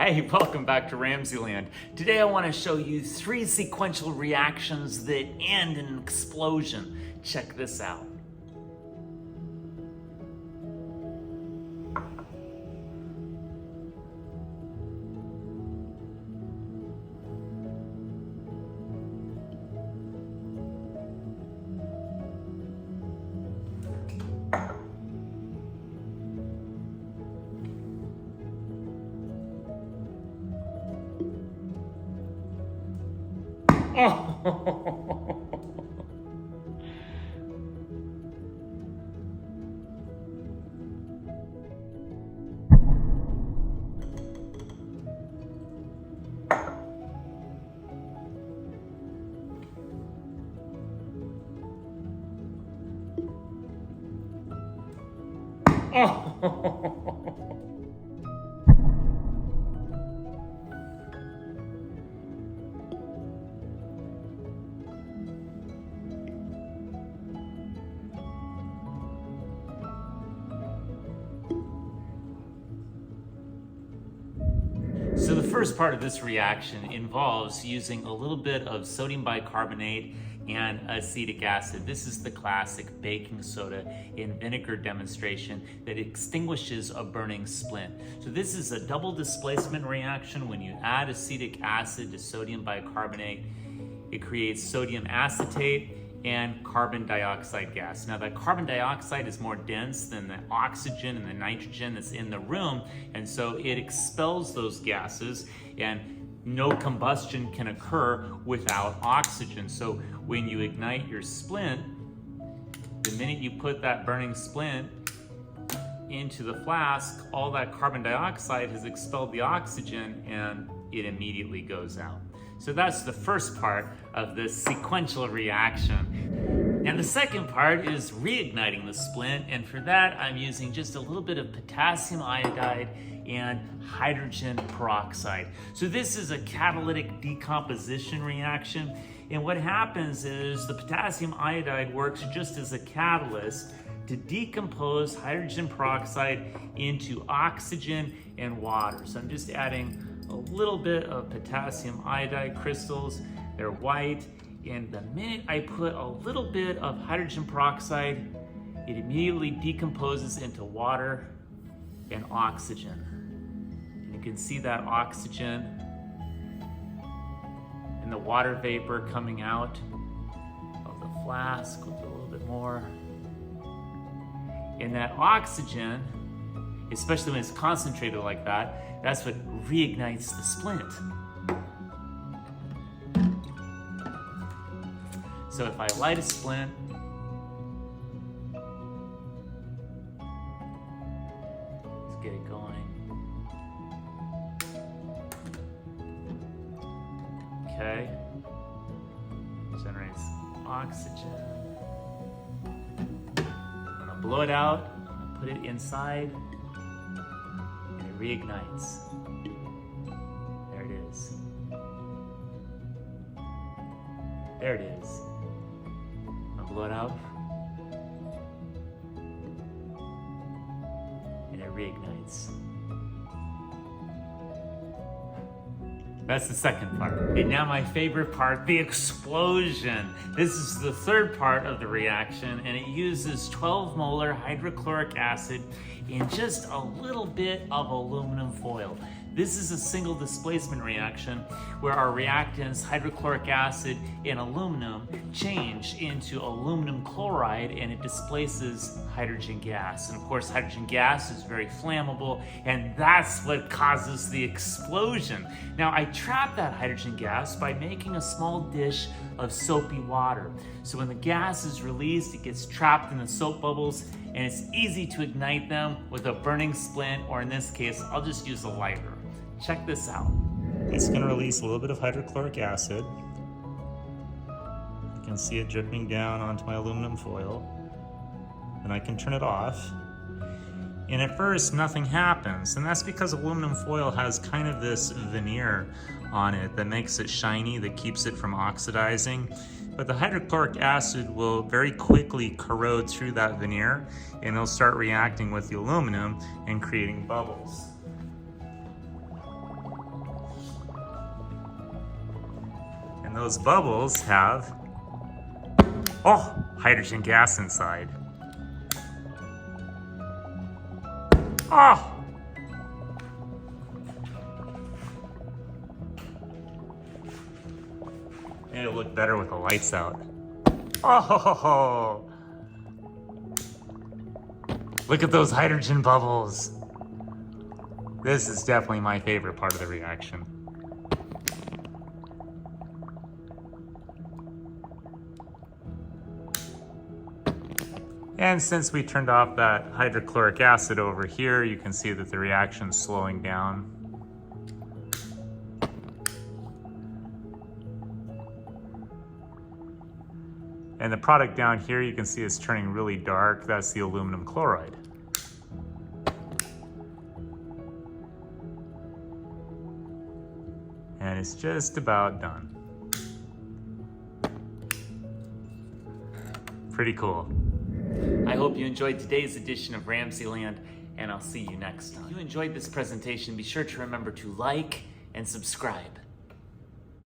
Hey, welcome back to RamZland. Today I want to show you 3 sequential reactions that end in an explosion. Check this out. Oh. Oh. So the first part of this reaction involves using a little bit of sodium bicarbonate and acetic acid. This is the classic baking soda in vinegar demonstration that extinguishes a burning splint. So this is a double displacement reaction. When you add acetic acid to sodium bicarbonate, it creates sodium acetate and carbon dioxide gas. Now that carbon dioxide is more dense than the oxygen and the nitrogen that's in the room, and so it expels those gases, and no combustion can occur without oxygen. So when you ignite your splint, the minute you put that burning splint into the flask, all that carbon dioxide has expelled the oxygen and it immediately goes out. So that's the first part of this sequential reaction. And the second part is reigniting the splint, and for that I'm using just a little bit of potassium iodide and hydrogen peroxide. So this is a catalytic decomposition reaction, and what happens is the potassium iodide works just as a catalyst to decompose hydrogen peroxide into oxygen and water. So I'm just adding a little bit of potassium iodide crystals. They're white, and the minute I put a little bit of hydrogen peroxide, it immediately decomposes into water and oxygen. And you can see that oxygen and the water vapor coming out of the flask. We'll do a little bit more. And that oxygen, especially when it's concentrated like that, that's what reignites the splint. So if I light a splint, let's get it going. Okay. Generates oxygen. I'm gonna blow it out, put it inside, reignites. There it is. There it is. I'll blow it out. And it reignites. That's the second part. And now my favorite part, the explosion. This is the third part of the reaction, and it uses 12 molar hydrochloric acid in just a little bit of aluminum foil. This is a single displacement reaction where our reactants, hydrochloric acid and aluminum, change into aluminum chloride, and it displaces hydrogen gas. And of course, hydrogen gas is very flammable, and that's what causes the explosion. Now, I trap that hydrogen gas by making a small dish of soapy water. So when the gas is released, it gets trapped in the soap bubbles, and it's easy to ignite them with a burning splint, or in this case, I'll just use a lighter. Check this out. It's going to release a little bit of hydrochloric acid. You can see it dripping down onto my aluminum foil. And I can turn it off. And at first, nothing happens. And that's because aluminum foil has kind of this veneer on it that makes it shiny, that keeps it from oxidizing. But the hydrochloric acid will very quickly corrode through that veneer, and it'll start reacting with the aluminum and creating bubbles. those bubbles have, oh, hydrogen gas inside. Oh! And it'll look better with the lights out. Oh! Look at those hydrogen bubbles. This is definitely my favorite part of the reaction. And since we turned off that hydrochloric acid over here, you can see that the reaction's slowing down. And the product down here you can see is turning really dark. That's the aluminum chloride. And it's just about done. Pretty cool. I hope you enjoyed today's edition of RamZland, and I'll see you next time. If you enjoyed this presentation, be sure to remember to like and subscribe.